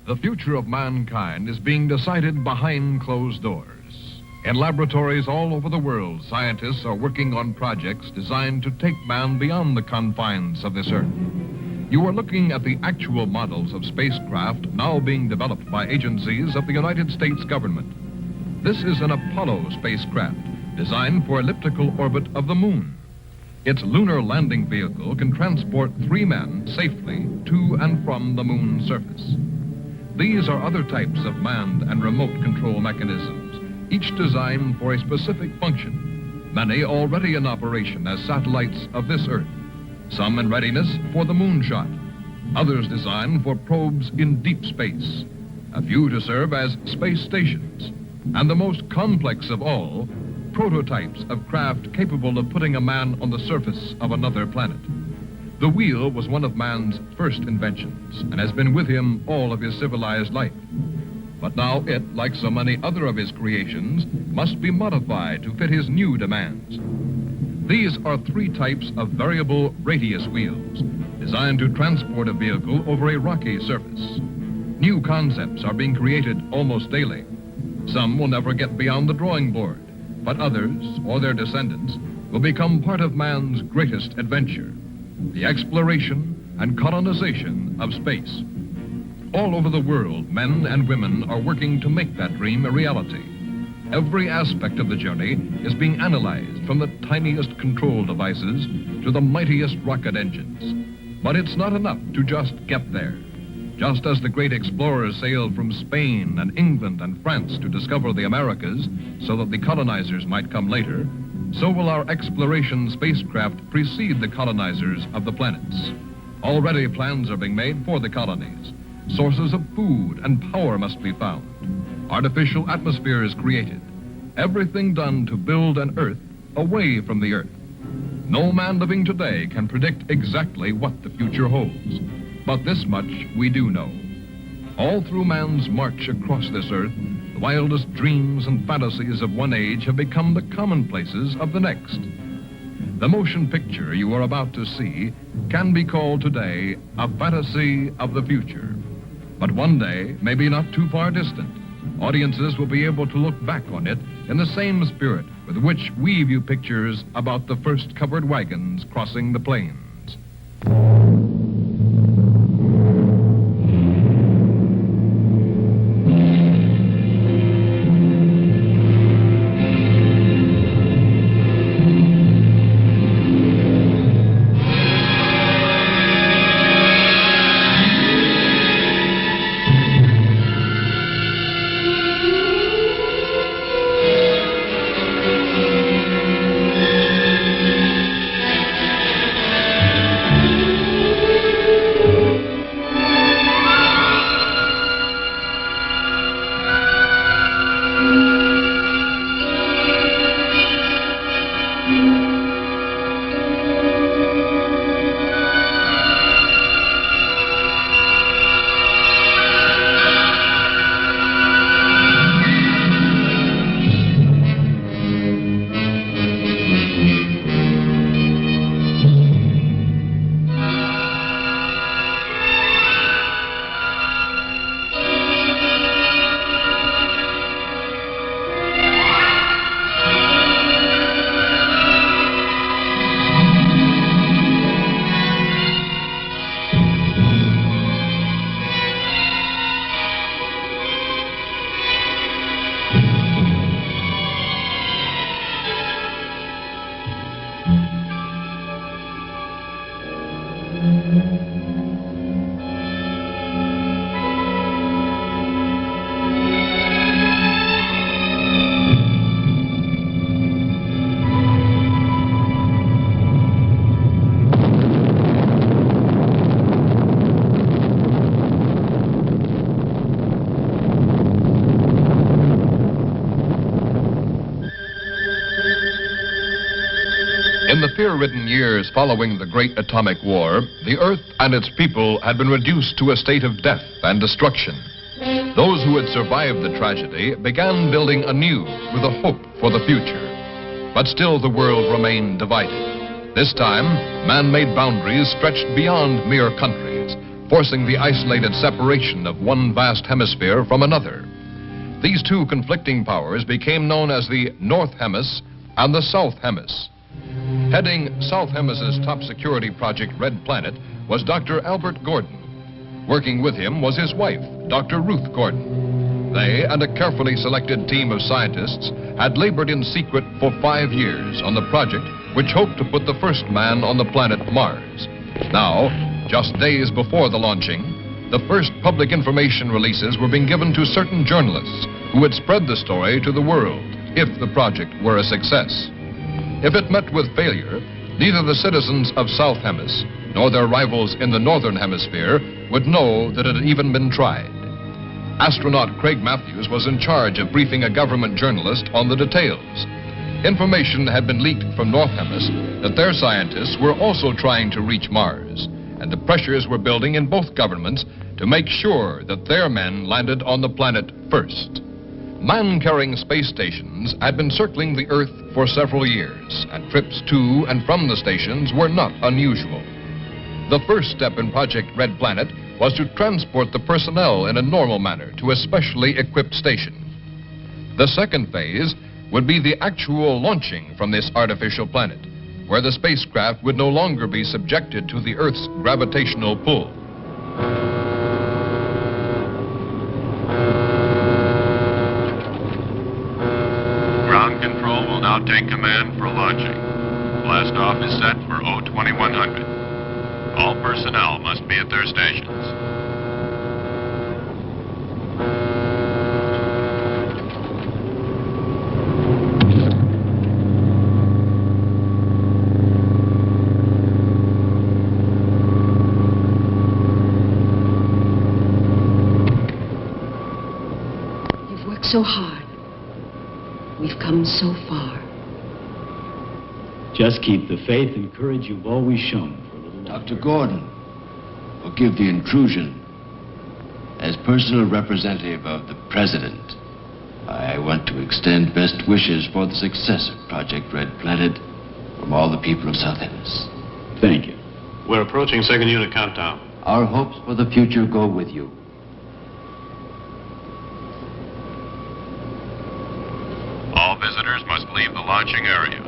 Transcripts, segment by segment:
The future of mankind is being decided behind closed doors. In laboratories all over the world, scientists are working on projects designed to take man beyond the confines of this Earth. You are looking at the actual models of spacecraft now being developed by agencies of the United States government. This is an Apollo spacecraft designed for elliptical orbit of the moon. Its lunar landing vehicle can transport 3 men safely to and from the moon's surface. These are other types of manned and remote control mechanisms, each designed for a specific function, many already in operation as satellites of this Earth, some in readiness for the moonshot, others designed for probes in deep space, a few to serve as space stations, and the most complex of all, prototypes of craft capable of putting a man on the surface of another planet. The wheel was one of man's first inventions and has been with him all of his civilized life. But now it, like so many other of his creations, must be modified to fit his new demands. These are 3 types of variable radius wheels designed to transport a vehicle over a rocky surface. New concepts are being created almost daily. Some will never get beyond the drawing board, but others, or their descendants, will become part of man's greatest adventure, the exploration and colonization of space. All over the world, men and women are working to make that dream a reality. Every aspect of the journey is being analyzed, from the tiniest control devices to the mightiest rocket engines. But it's not enough to just get there. Just as the great explorers sailed from Spain and England and France to discover the Americas so that the colonizers might come later, so will our exploration spacecraft precede the colonizers of the planets. Already plans are being made for the colonies. Sources of food and power must be found. Artificial atmospheres created. Everything done to build an Earth away from the Earth. No man living today can predict exactly what the future holds. But this much we do know. All through man's march across this Earth, the wildest dreams and fantasies of one age have become the commonplaces of the next. The motion picture you are about to see can be called today a fantasy of the future. But one day, maybe not too far distant, audiences will be able to look back on it in the same spirit with which we view pictures about the first covered wagons crossing the plains. In the fear-ridden years following the Great Atomic War, the Earth and its people had been reduced to a state of death and destruction. Those who had survived the tragedy began building anew with a hope for the future. But still the world remained divided. This time, man-made boundaries stretched beyond mere countries, forcing the isolated separation of one vast hemisphere from another. These two conflicting powers became known as the North Hemis and the South Hemis. Heading South Hemis's top security project, Red Planet, was Dr. Albert Gordon. Working with him was his wife, Dr. Ruth Gordon. They and a carefully selected team of scientists had labored in secret for 5 years on the project which hoped to put the first man on the planet Mars. Now, just days before the launching, the first public information releases were being given to certain journalists who would spread the story to the world if the project were a success. If it met with failure, neither the citizens of South Hemis nor their rivals in the Northern Hemisphere would know that it had even been tried. Astronaut Craig Matthews was in charge of briefing a government journalist on the details. Information had been leaked from North Hemis that their scientists were also trying to reach Mars, and the pressures were building in both governments to make sure that their men landed on the planet first. Man-carrying space stations had been circling the Earth for several years, and trips to and from the stations were not unusual. The first step in Project Red Planet was to transport the personnel in a normal manner to a specially equipped station. The second phase would be the actual launching from this artificial planet, where the spacecraft would no longer be subjected to the Earth's gravitational pull. Ground control will now take command for launching. Blast off is set for 02100. All personnel must be at their stations. You've worked so hard. We've come so far. Just keep the faith and courage you've always shown. Dr. Gordon, forgive the intrusion. As personal representative of the President, I want to extend best wishes for the success of Project Red Planet from all the people of South Hemis. Thank you. We're approaching second unit countdown. Our hopes for the future go with you. All visitors must leave the launching area.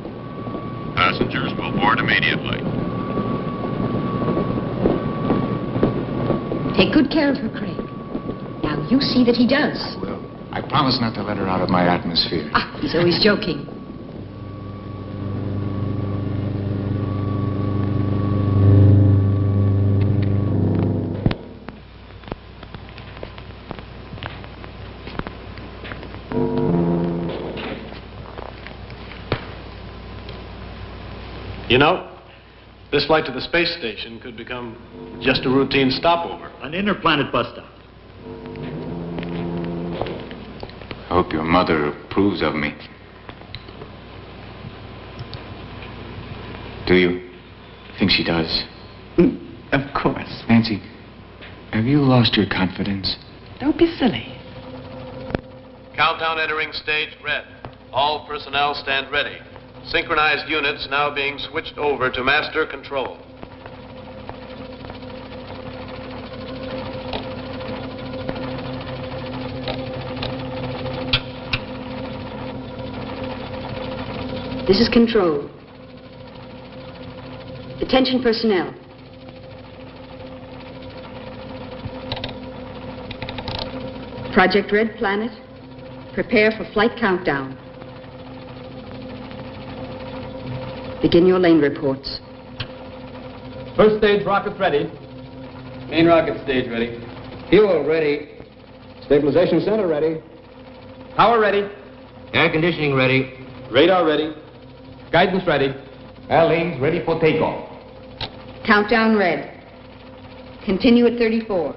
Passengers will board immediately. Take good care of her, Craig. Now, you see that he does. I will. I promise not to let her out of my atmosphere. Ah, he's always joking. You know, this flight to the space station could become just a routine stopover. An interplanet bus stop. I hope your mother approves of me. Do you? I think she does. Of course. Nancy, have you lost your confidence? Don't be silly. Countdown entering stage red. All personnel stand ready. Synchronized units now being switched over to master control. This is control. Attention personnel. Project Red Planet, prepare for flight countdown. Begin your lane reports. First stage rockets ready. Main rocket stage ready. Fuel ready. Stabilization center ready. Power ready. Air conditioning ready. Radar ready. Guidance ready. Airlanes ready for takeoff. Countdown red. Continue at 34.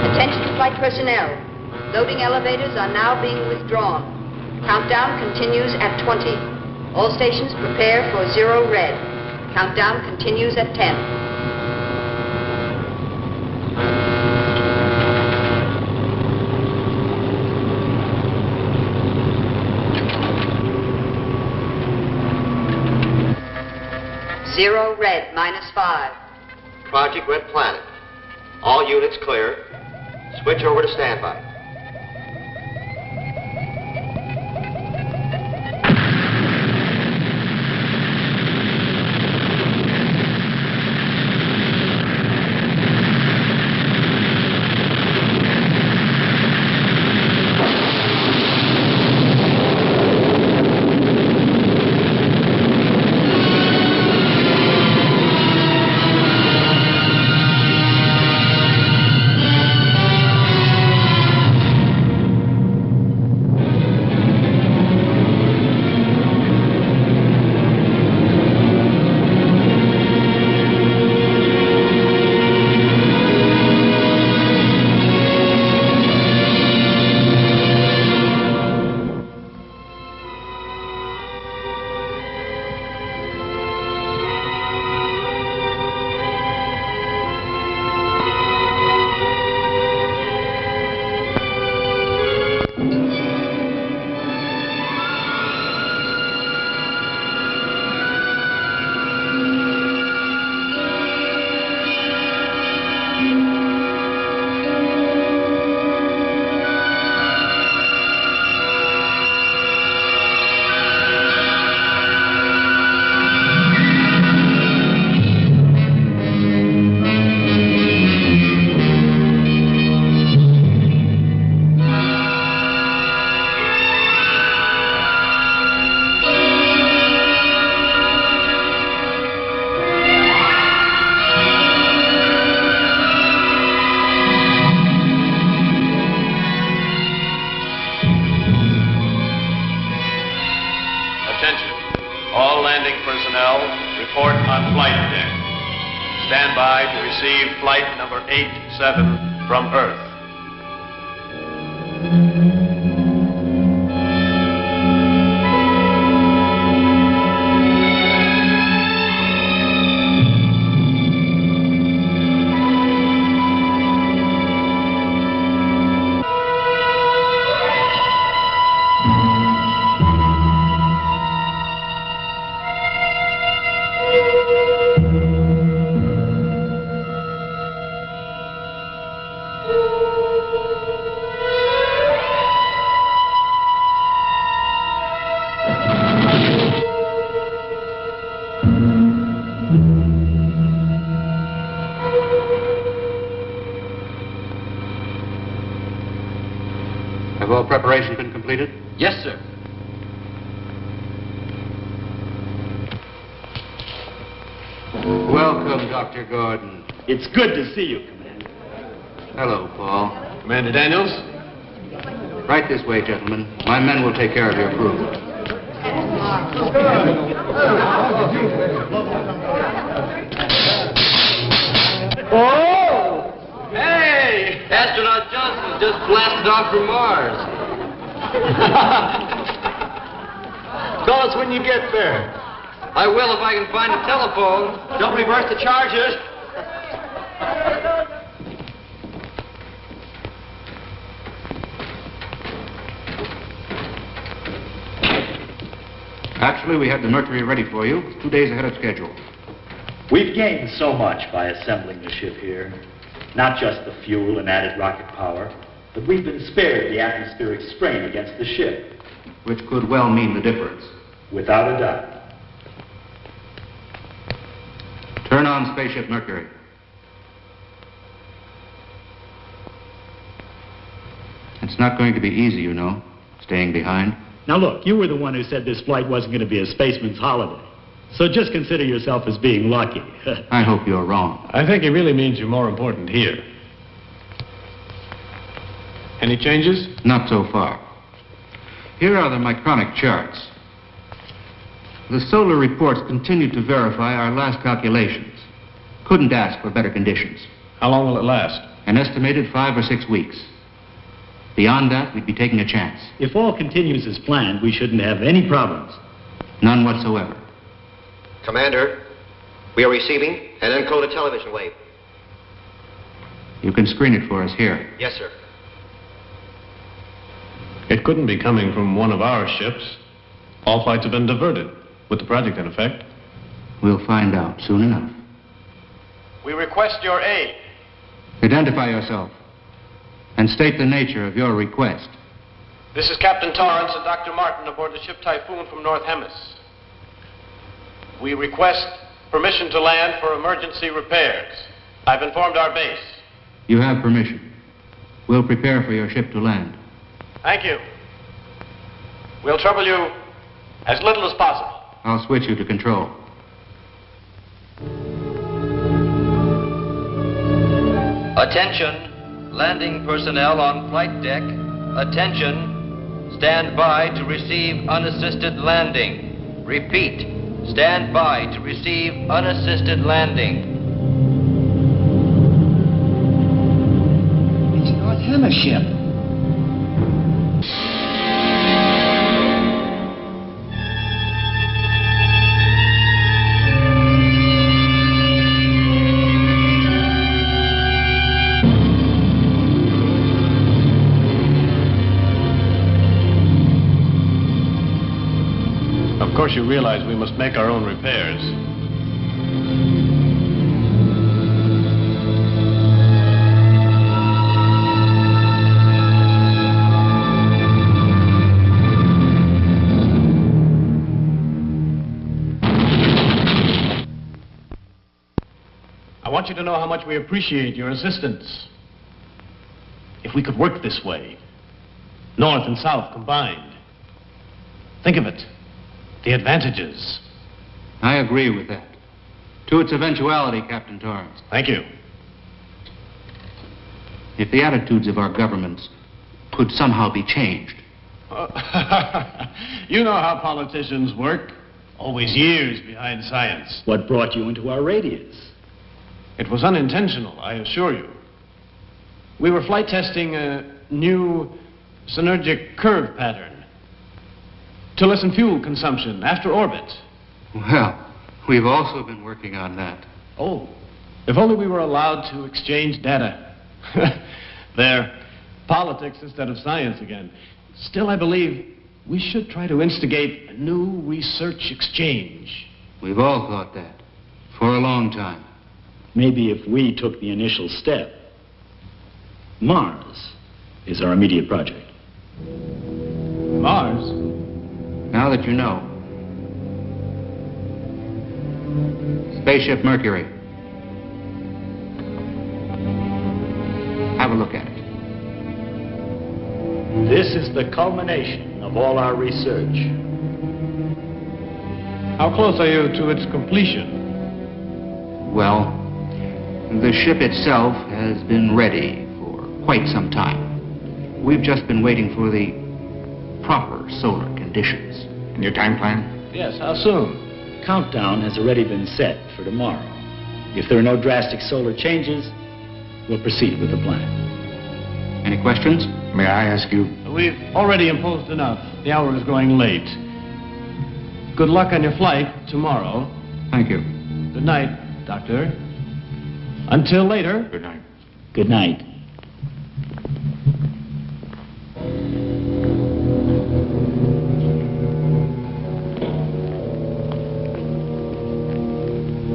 Attention flight personnel. Loading elevators are now being withdrawn. Countdown continues at 20. All stations prepare for 0 red. Countdown continues at 10. 0 red, -5. Project Red Planet. All units clear. Switch over to standby. Report on flight deck. Stand by to receive flight number 87 from Earth. Have all preparations been completed? Yes, sir. Welcome, Dr. Gordon. It's good to see you, Commander. Hello, Paul. Commander Daniels? Right this way, gentlemen. My men will take care of your crew. Oh! Hey! Astronaut Johnson just blasted off from Mars. Call us when you get there. I will if I can find a telephone. Don't reverse the charges. Actually, we had the Mercury ready for you 2 days ahead of schedule. We've gained so much by assembling the ship here. Not just the fuel and added rocket power, but we've been spared the atmospheric strain against the ship. Which could well mean the difference. Without a doubt. Turn on Spaceship Mercury. It's not going to be easy, you know, staying behind. Now look, you were the one who said this flight wasn't going to be a spaceman's holiday. So just consider yourself as being lucky. I hope you're wrong. I think he really means you're more important here. Any changes? Not so far. Here are the micronic charts. The solar reports continue to verify our last calculations. Couldn't ask for better conditions. How long will it last? An estimated 5 or 6 weeks. Beyond that, we'd be taking a chance. If all continues as planned, we shouldn't have any problems. None whatsoever. Commander, we are receiving an encoded television wave. You can screen it for us here. Yes, sir. It couldn't be coming from one of our ships. All flights have been diverted, with the project in effect. We'll find out soon enough. We request your aid. Identify yourself and state the nature of your request. This is Captain Torrance and Dr. Martin aboard the ship Typhoon from North Hemis. We request permission to land for emergency repairs. I've informed our base. You have permission. We'll prepare for your ship to land. Thank you. We'll trouble you as little as possible. I'll switch you to control. Attention, landing personnel on flight deck. Attention, stand by to receive unassisted landing. Repeat, stand by to receive unassisted landing. It's North Hemis ship. Of course, you realize we must make our own repairs. I want you to know how much we appreciate your assistance. If we could work this way, North and South combined. Think of it. The advantages. I agree with that. To its eventuality, Captain Torrance. Thank you. If the attitudes of our governments could somehow be changed. You know how politicians work. Always years behind science. What brought you into our radius? It was unintentional, I assure you. We were flight testing a new synergic curve pattern to lessen fuel consumption after orbit. Well, we've also been working on that. Oh, if only we were allowed to exchange data. There, politics instead of science again. Still, I believe we should try to instigate a new research exchange. We've all thought that for a long time. Maybe if we took the initial step. Mars is our immediate project. Mars? Now that you know. Spaceship Mercury. Have a look at it. This is the culmination of all our research. How close are you to its completion? Well, the ship itself has been ready for quite some time. We've just been waiting for the proper solar conditions. And your time plan? Yes, how soon? Countdown has already been set for tomorrow. If there are no drastic solar changes, we'll proceed with the plan. Any questions? May I ask you? We've already imposed enough. The hour is growing late. Good luck on your flight tomorrow. Thank you. Good night, Doctor. Until later. Good night. Good night.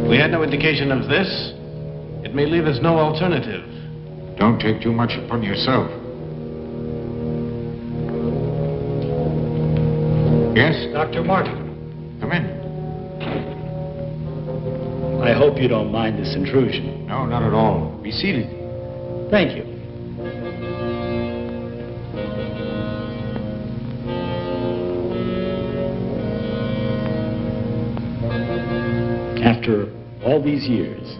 We had no indication of this. It may leave us no alternative. Don't take too much upon yourself. Yes? Dr. Martin. Come in. I hope you don't mind this intrusion. No, not at all. Be seated. Thank you. After all these years,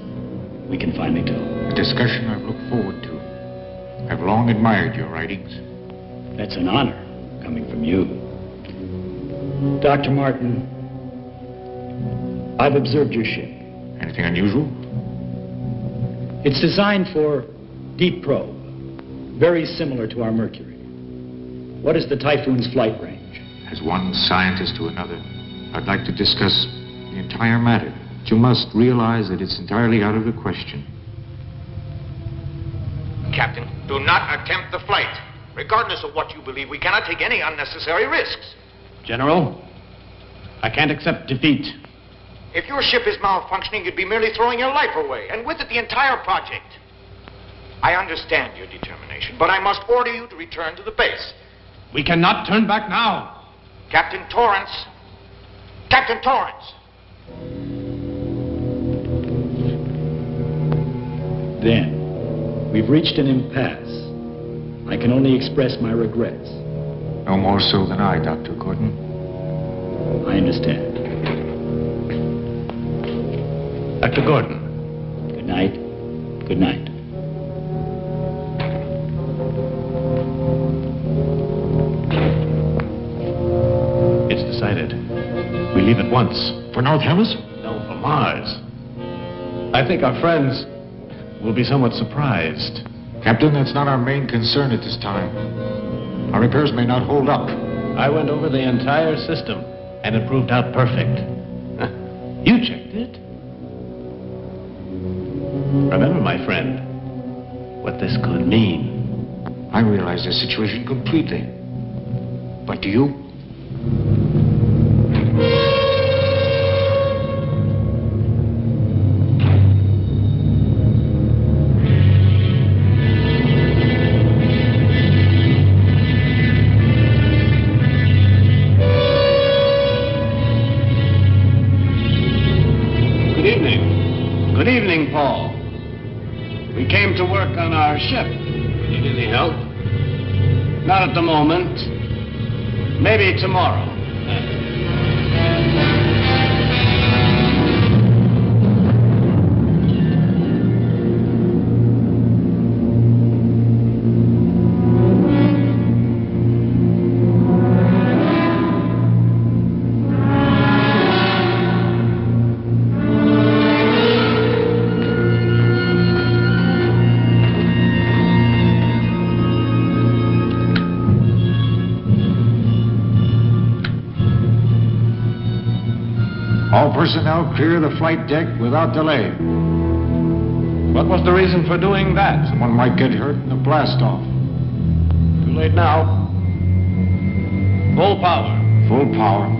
we can finally talk. A discussion I've looked forward to. I've long admired your writings. That's an honor coming from you. Dr. Martin, I've observed your ship. Anything unusual? It's designed for deep probe, very similar to our Mercury. What is the Typhoon's flight range? As one scientist to another, I'd like to discuss the entire matter. But you must realize that it's entirely out of the question. Captain, do not attempt the flight. Regardless of what you believe, we cannot take any unnecessary risks. General, I can't accept defeat. If your ship is malfunctioning, you'd be merely throwing your life away, and with it the entire project. I understand your determination, but I must order you to return to the base. We cannot turn back now. Captain Torrance! Captain Torrance! Then, we've reached an impasse. I can only express my regrets. No more so than I, Dr. Gordon. I understand. Dr. Gordon. Good night. Good night. It's decided. We leave at once. For North Hemisphere? No, for Mars. I think our friends will be somewhat surprised. Captain, that's not our main concern at this time. Our repairs may not hold up. I went over the entire system, and it proved out perfect. You checked it. Remember, my friend, what this could mean. I realize the situation completely. But do you? Good evening, Paul. We came to work on our ship. Need any help? Not at the moment. Maybe tomorrow. All personnel clear the flight deck without delay. What was the reason for doing that? Someone might get hurt in the blast-off. Too late now. Full power. Full power.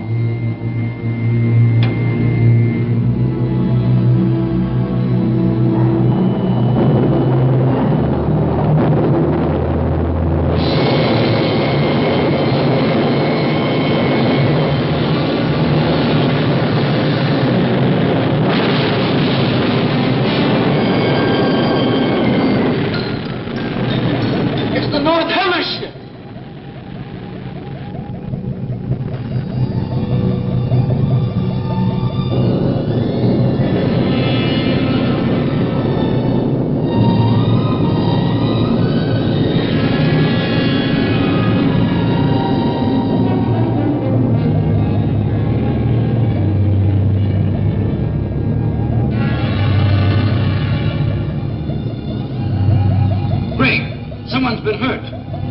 Someone's been hurt.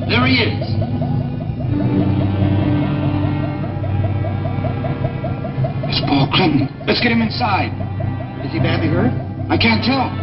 There he is. It's Paul Clinton. Let's get him inside. Is he badly hurt? I can't tell.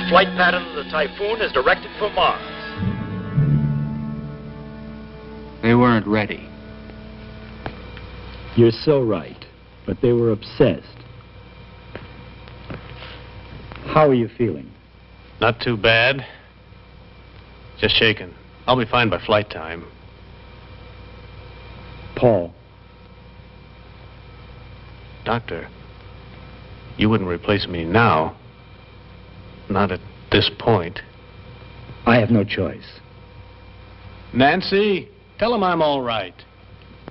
Flight pattern of the Typhoon is directed for Mars. They weren't ready. You're so right, but they were obsessed. How are you feeling? Not too bad. Just shaken. I'll be fine by flight time. Paul. Doctor, you wouldn't replace me now. Not at this point. I have no choice. Nancy, tell him I'm all right.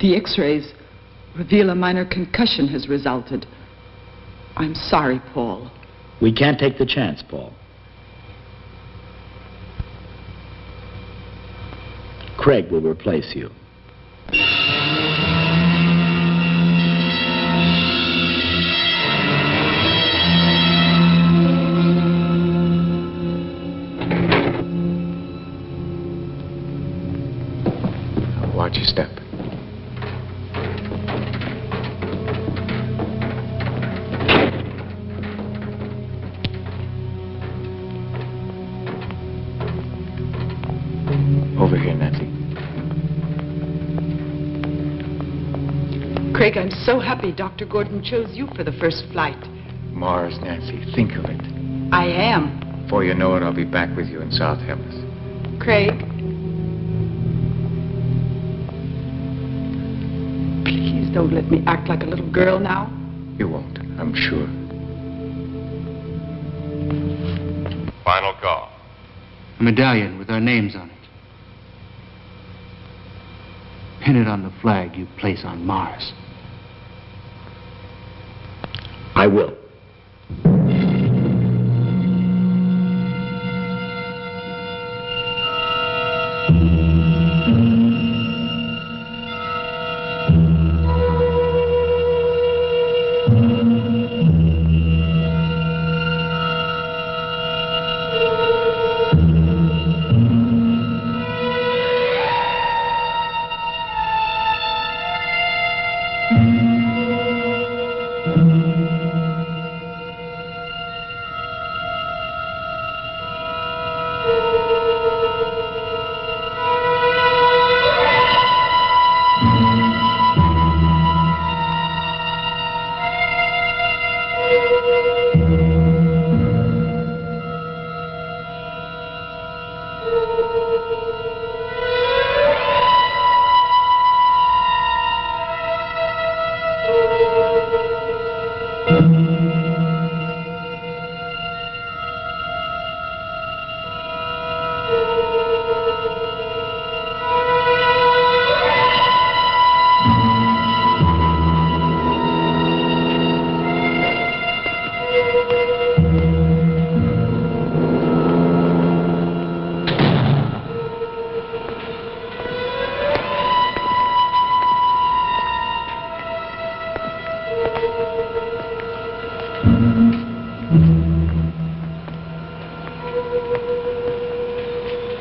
The X-rays reveal a minor concussion has resulted. I'm sorry, Paul. We can't take the chance, Paul. Craig will replace you. Watch your step. Over here, Nancy. Craig, I'm so happy Dr. Gordon chose you for the first flight. Mars, Nancy, think of it. I am. Before you know it, I'll be back with you in South Hellas. Craig. Please don't let me act like a little girl now. You won't, I'm sure. Final call. A medallion with our names on it. Pin it on the flag you place on Mars. I will.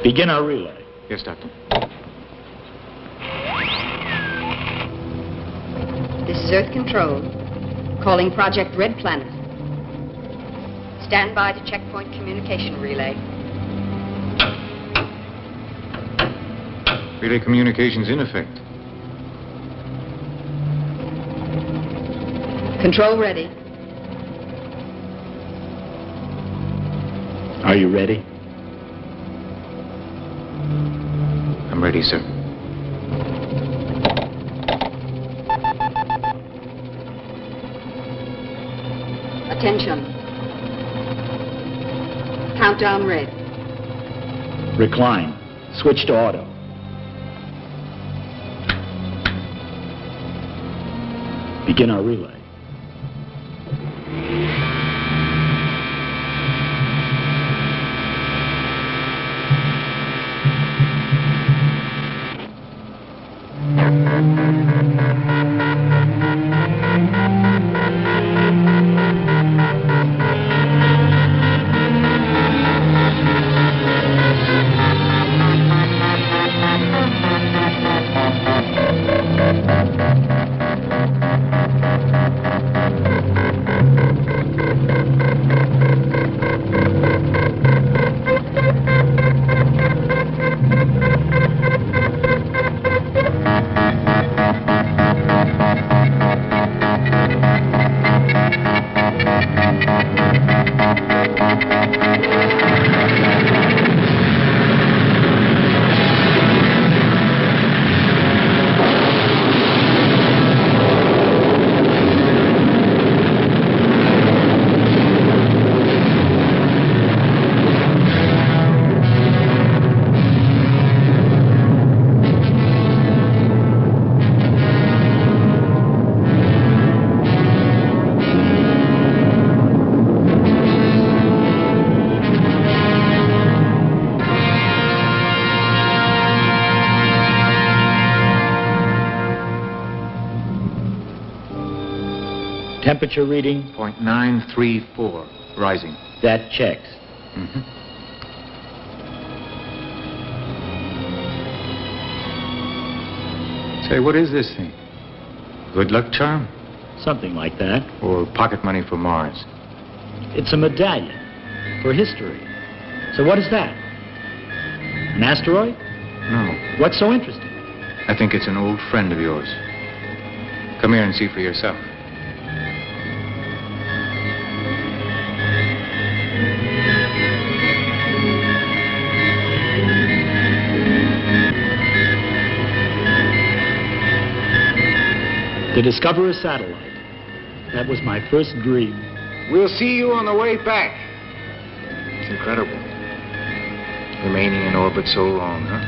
Begin our relay. Yes, Doctor. This is Earth Control. Calling Project Red Planet. Stand by to checkpoint communication relay. Relay communications in effect. Control ready. Are you ready? I'm ready, sir. Attention. Countdown red. Recline. Switch to auto. Begin our relay. Temperature reading? 0.934, rising. That checks. Mm-hmm. Say, what is this thing? Good luck charm? Something like that. Or pocket money for Mars? It's a medallion for history. So what is that? An asteroid? No. What's so interesting? I think it's an old friend of yours. Come here and see for yourself. To discover a satellite. That was my first dream. We'll see you on the way back. It's incredible. Remaining in orbit so long, huh?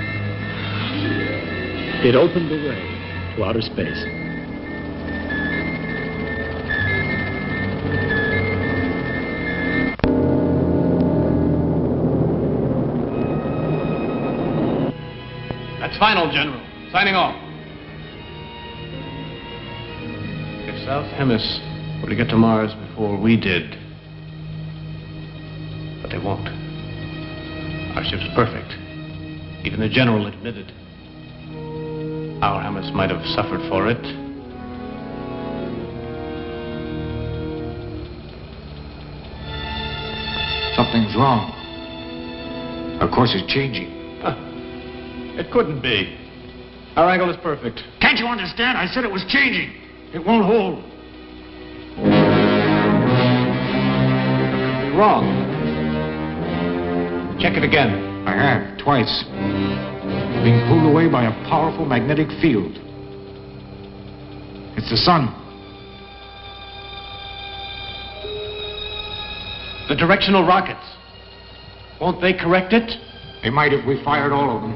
It opened the way to outer space. That's final, General. Signing off. If South Hemis were to get to Mars before we did, but they won't. Our ship's perfect. Even the General admitted. Our Hemis might have suffered for it. Something's wrong. Our course is changing. It couldn't be. Our angle is perfect. Can't you understand? I said it was changing. It won't hold. It could be wrong. Check it again. I have, twice. Being pulled away by a powerful magnetic field. It's the sun. The directional rockets. Won't they correct it? They might if we fired all of them.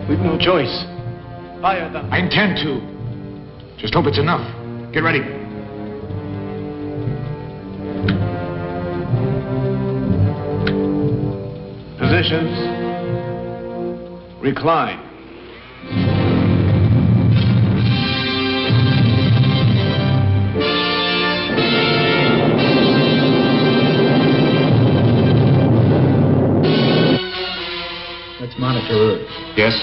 We've no choice. Fire them. I intend to. Just hope it's enough. Get ready. Positions. Recline. Let's monitor Earth. Yes?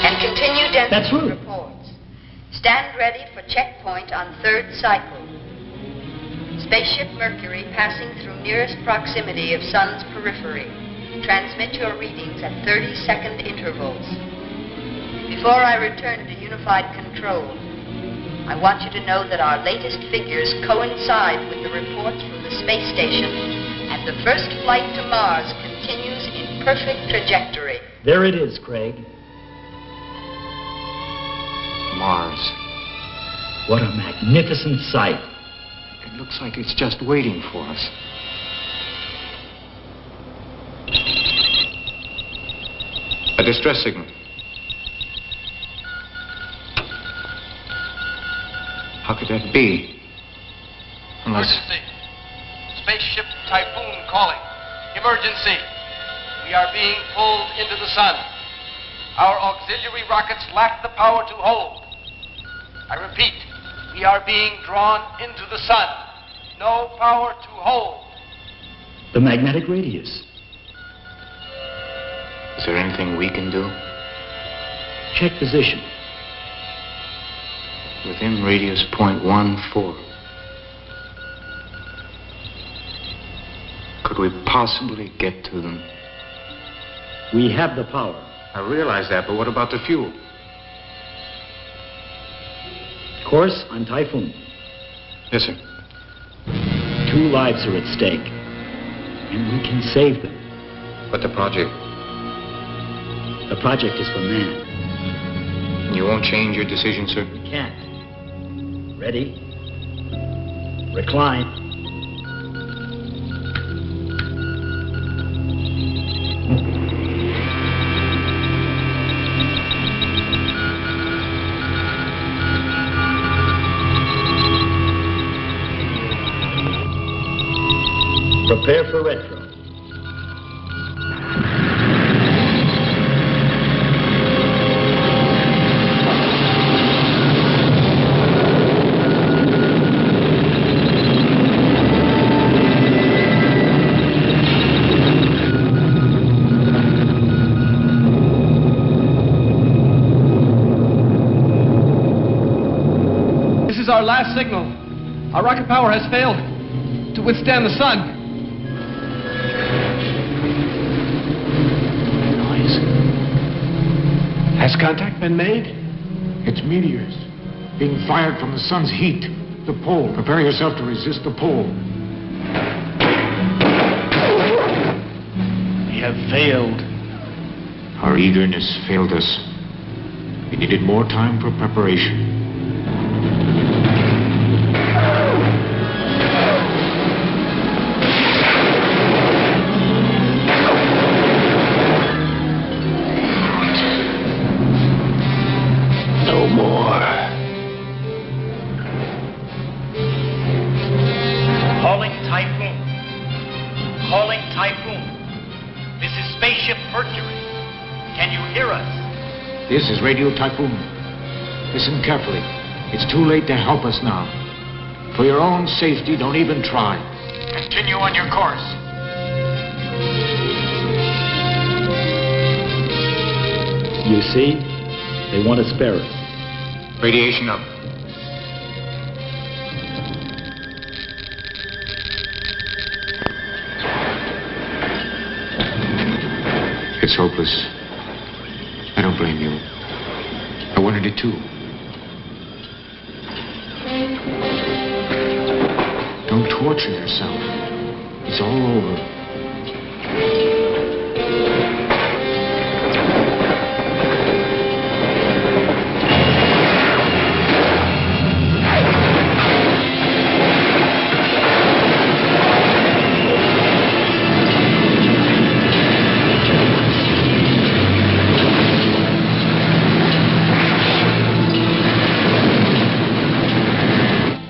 And continue That's density right. reports. Stand ready for checkpoint on third cycle. Spaceship Mercury passing through nearest proximity of Sun's periphery. Transmit your readings at 30-second intervals. Before I return to unified control, I want you to know that our latest figures coincide with the reports from the space station, and the first flight to Mars continues in perfect trajectory. There it is, Craig. Mars. What a magnificent sight. It looks like it's just waiting for us. A distress signal. How could that be? Unless... Emergency. Spaceship Typhoon calling. Emergency. We are being pulled into the sun. Our auxiliary rockets lack the power to hold. I repeat, we are being drawn into the sun. No power to hold. The magnetic radius. Is there anything we can do? Check position. Within radius 0.14. Could we possibly get to them? We have the power. I realize that, but what about the fuel? Course on Typhoon. Yes, sir. 2 lives are at stake. And we can save them. But the project? The project is for man. You won't change your decision, sir? We can't. Ready? Recline. Prepare for retro. our last signal. Our rocket power has failed to withstand the sun. Noise. Has contact been made? It's meteors being fired from the sun's heat. The pole. Prepare yourself to resist the pole. We have failed. Our eagerness failed us. We needed more time for preparation. No more. Calling Typhoon. Calling Typhoon. This is Spaceship Mercury. Can you hear us? This is Radio Typhoon. Listen carefully. It's too late to help us now. For your own safety, don't even try. Continue on your course. You see, they want to spare us. Radiation up. It's hopeless. I don't blame you. I wanted it too. Don't torture yourself. It's all over.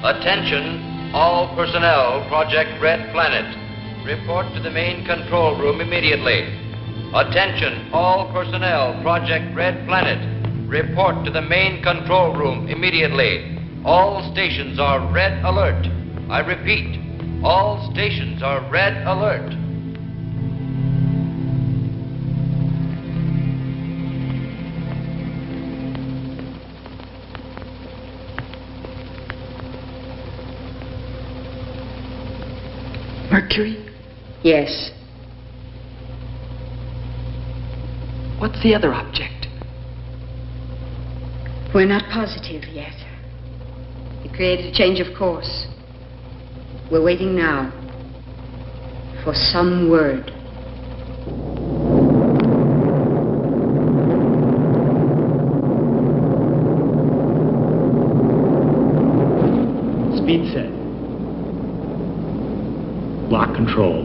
Attention, all personnel, Project Red Planet. Report to the main control room immediately. Attention, all personnel, Project Red Planet. Report to the main control room immediately. All stations are red alert. I repeat, all stations are red alert. Mercury? Yes. What's the other object? We're not positive yet. It created a change of course. We're waiting now for some word. Speed set. Lock control.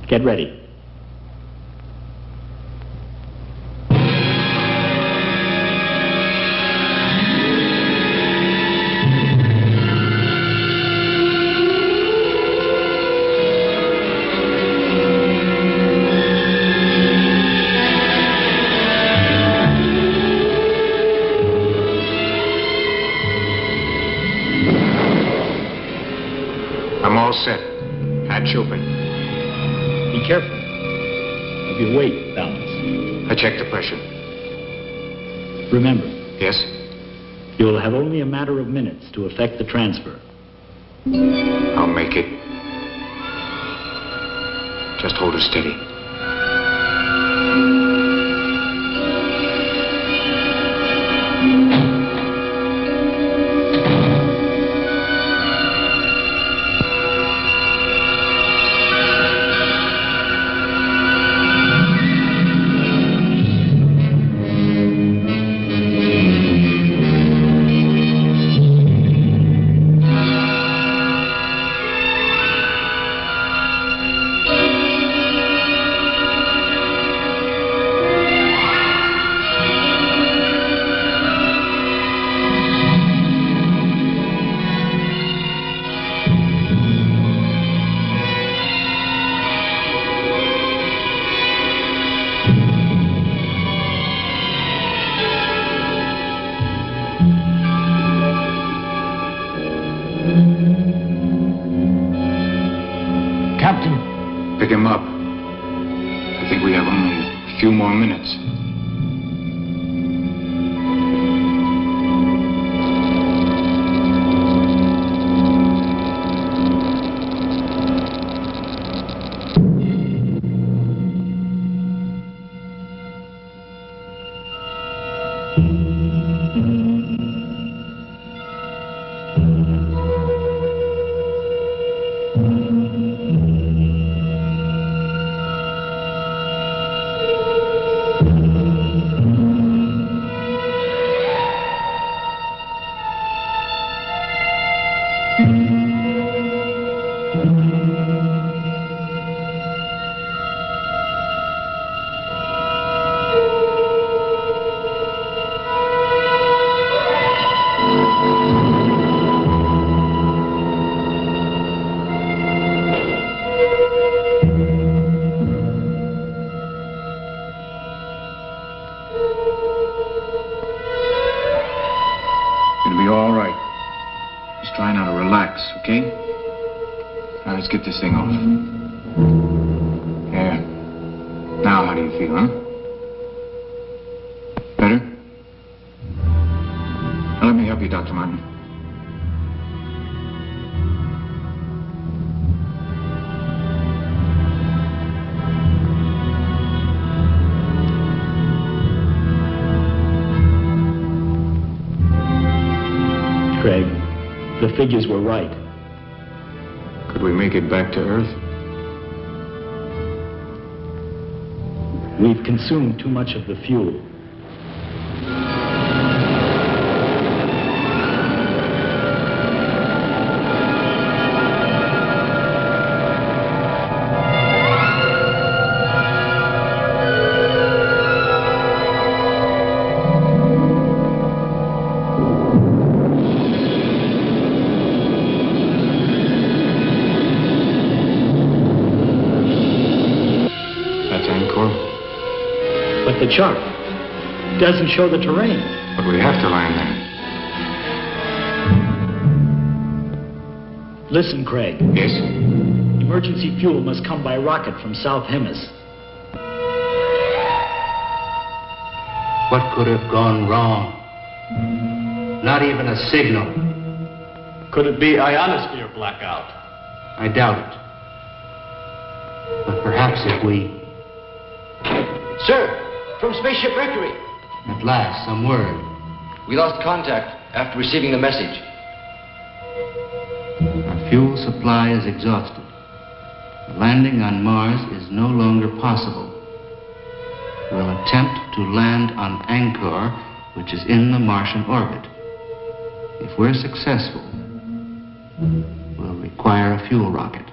Get ready. I'm all set. Hatch open. Be careful of your weight balance. I checked the pressure. Remember, Yes? you will have only a matter of minutes to effect the transfer. I'll make it. Just hold her steady. Captain, pick him up. I think we have only a few more minutes. do you feel, huh? Better? Now, let me help you, Dr. Martin. Craig, the figures were right. Could we make it back to Earth? We've consumed too much of the fuel. The chart doesn't show the terrain. But we have to land there. Listen, Craig. Yes? Emergency fuel must come by rocket from South Humous. What could have gone wrong? Not even a signal. Could it be ionosphere blackout? I doubt it. But perhaps if we... Sir! From Spaceship Mercury. At last, some word. We lost contact after receiving the message. Our fuel supply is exhausted. Landing on Mars is no longer possible. We'll attempt to land on Angkor, which is in the Martian orbit. If we're successful, we'll require a fuel rocket.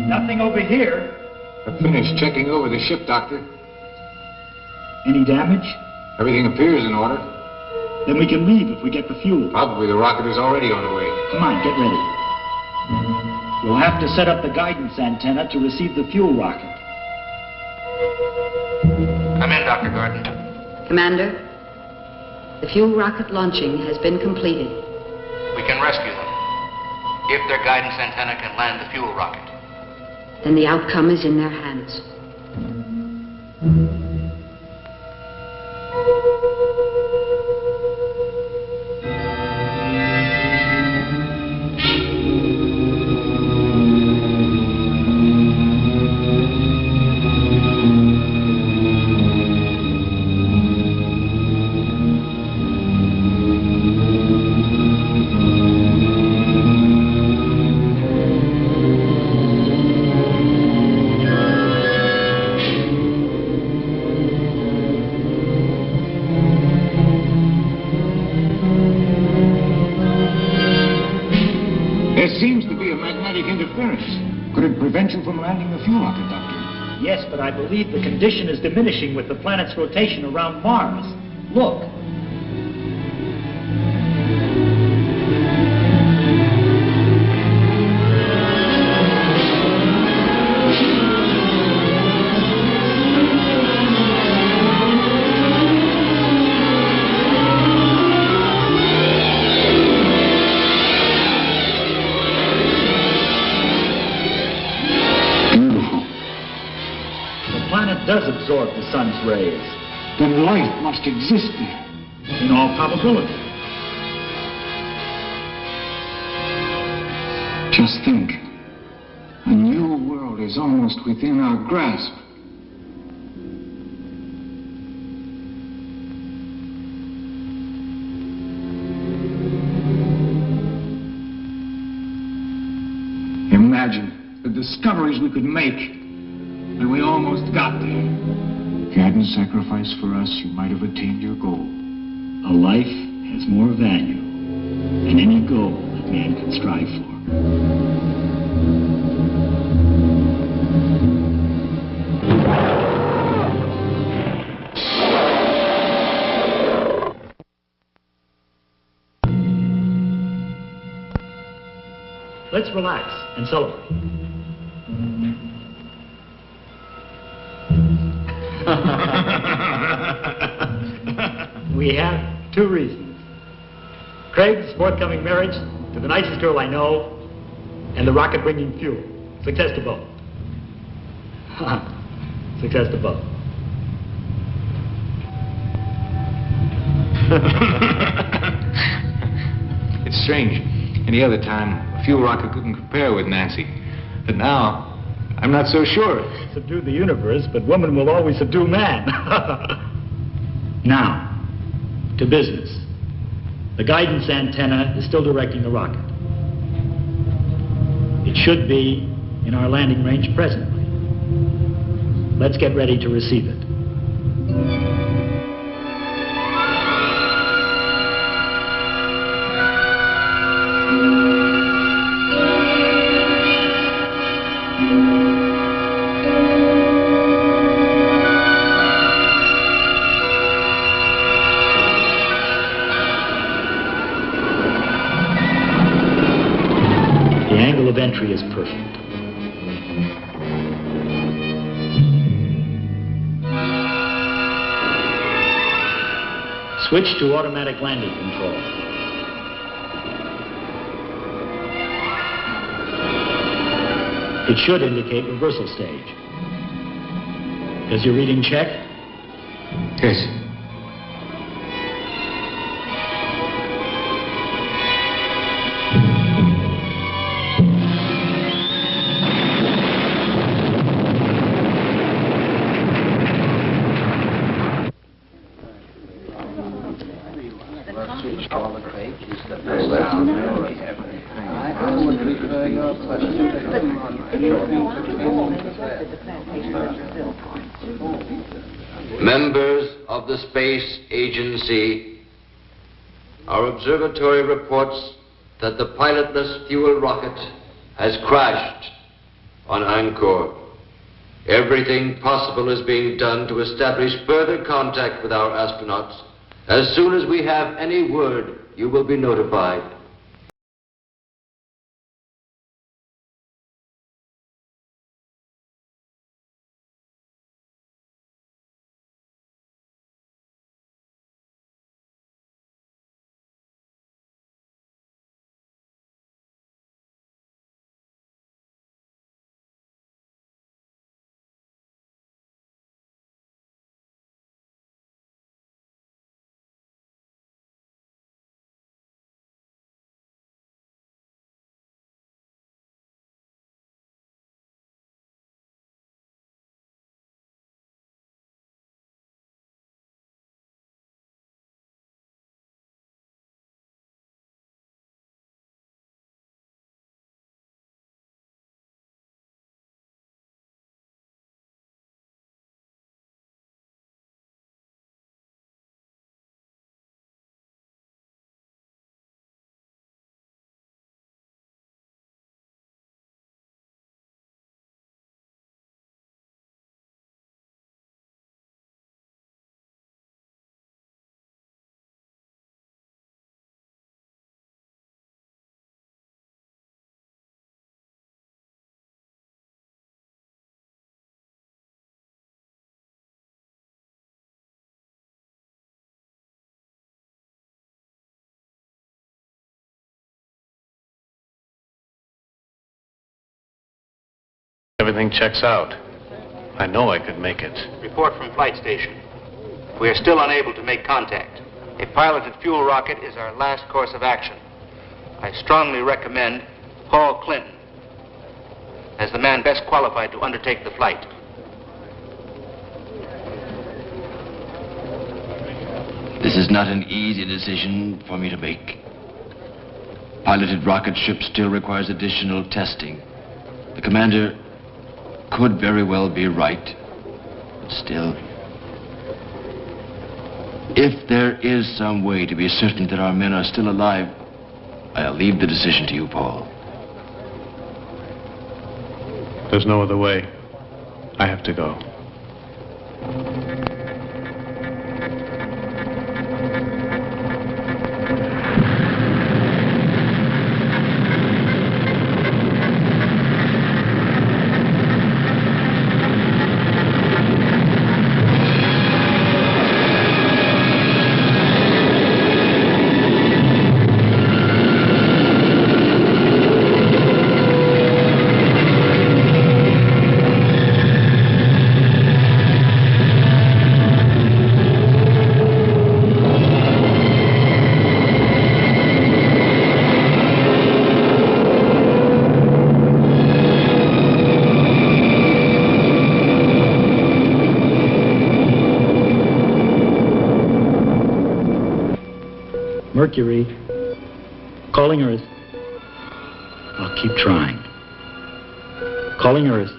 Nothing over here. I've finished checking over the ship, Doctor. Any damage? Everything appears in order. Then we can leave if we get the fuel. Probably the rocket is already on the way. Come on, get ready. We'll have to set up the guidance antenna to receive the fuel rocket. Come in, Dr. Gordon. Commander, the fuel rocket launching has been completed. We can rescue them. If their guidance antenna can land the fuel rocket. Then the outcome is in their hands. Could it prevent you from landing the fuel rocket, Doctor? Yes, but I believe the condition is diminishing with the planet's rotation around Mars. Look. planet does absorb the sun's rays. Then life must exist there. In all probability. Just think. A new world is almost within our grasp. Imagine the discoveries we could make when we almost got there. If you hadn't sacrificed for us, you might have attained your goal. A life has more value than any goal that man can strive for. Let's relax and celebrate. We have 2 reasons. Craig's forthcoming marriage to the nicest girl I know, and the rocket bringing fuel. Success to both. Success to both. It's strange. Any other time, a fuel rocket couldn't compare with Nancy. But now, I'm not so sure. Subdue the universe, but woman will always subdue man. Now, to business. The guidance antenna is still directing the rocket. It should be in our landing range presently. Let's get ready to receive it. Entry is perfect. Switch to automatic landing control. It should indicate reversal stage. Does your reading check? Yes. Members of the Space Agency, our observatory reports that the pilotless fuel rocket has crashed on Angkor. Everything possible is being done to establish further contact with our astronauts. As soon as we have any word, you will be notified. Everything checks out. I know I could make it. Report from flight station. We are still unable to make contact. A piloted fuel rocket is our last course of action. I strongly recommend Paul Clinton as the man best qualified to undertake the flight. This is not an easy decision for me to make. Piloted rocket ship still requires additional testing. The commander could very well be right, but still, if there is some way to be certain that our men are still alive, I'll leave the decision to you, Paul. There's no other way. I have to go. Mercury, calling Earth. I'll keep trying. Calling Earth.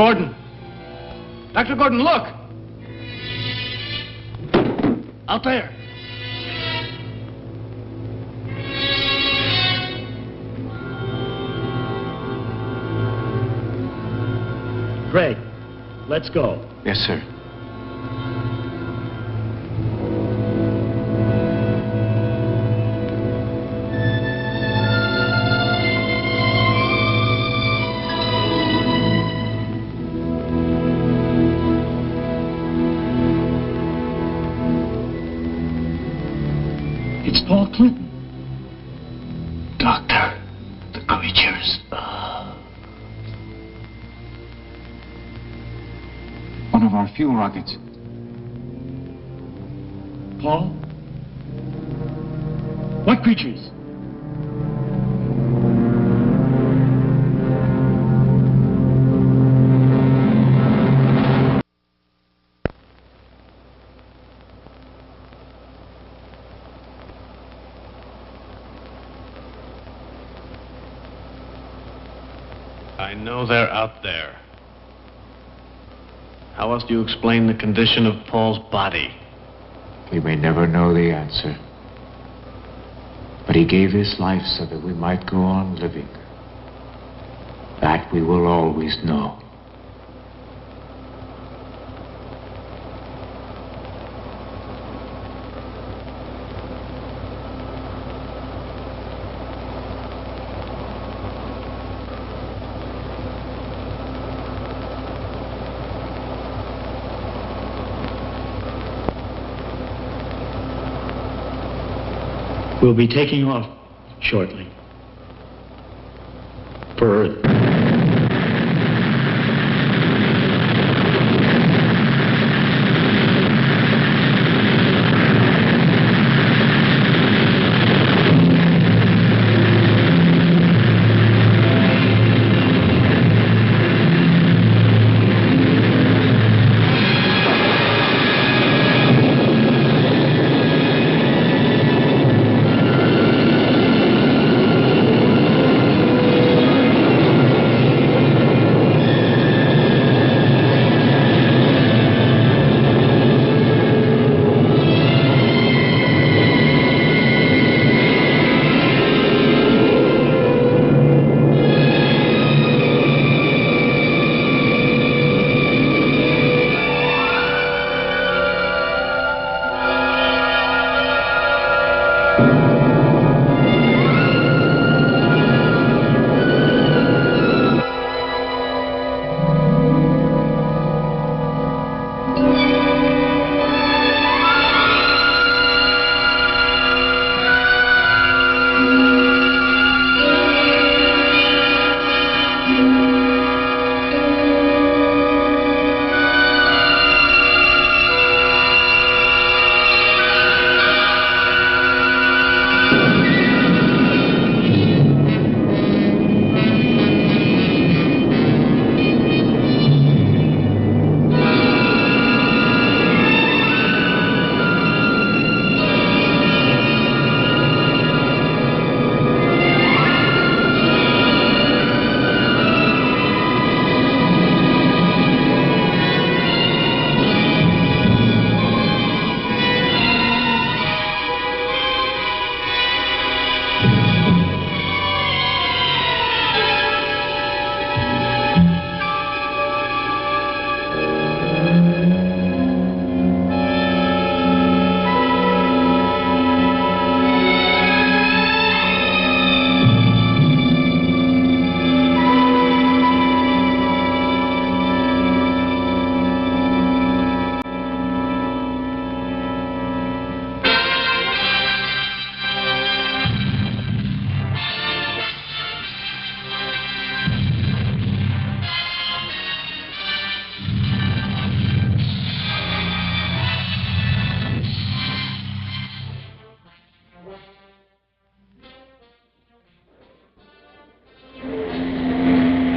Gordon! Dr. Gordon, look! Out there! Greg, let's go. Yes, sir. It's Paul Clinton. Doctor, the creatures. One of our fuel rockets. Paul? What creatures? I know they're out there. How else do you explain the condition of Paul's body? We may never know the answer. But he gave his life so that we might go on living. That we will always know. We'll be taking off shortly. For Earth.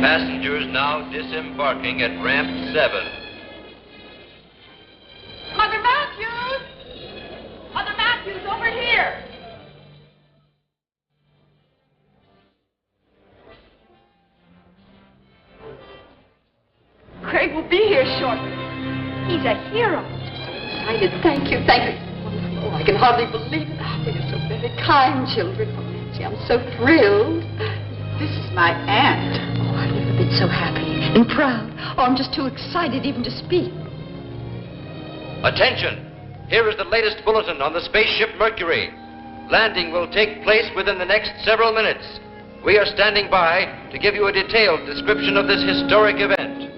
Passengers now disembarking at ramp 7. Mother Matthews! Mother Matthews, over here! Craig will be here shortly. He's a hero. Excited. Thank you. Thank you. Wonderful. Oh, I can hardly believe it. Oh, you're so very kind, children. Oh, Nancy, I'm so thrilled. This is my aunt. Oh, I've never been so happy and proud. Oh, I'm just too excited even to speak. Attention! Here is the latest bulletin on the spaceship Mercury. Landing will take place within the next several minutes. We are standing by to give you a detailed description of this historic event.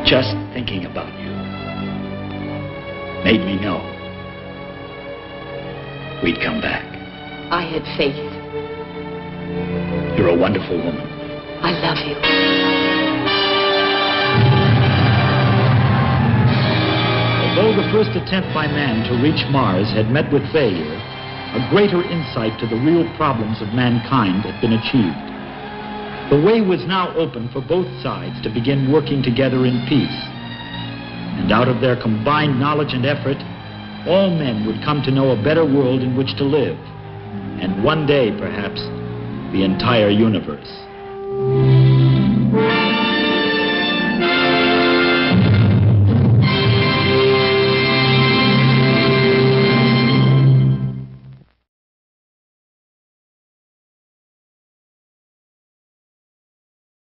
Just thinking about you made me know we'd come back. I had faith. You're a wonderful woman. I love you. Although the first attempt by man to reach Mars had met with failure, a greater insight to the real problems of mankind had been achieved. The way was now open for both sides to begin working together in peace. And out of their combined knowledge and effort, all men would come to know a better world in which to live. And one day, perhaps, the entire universe.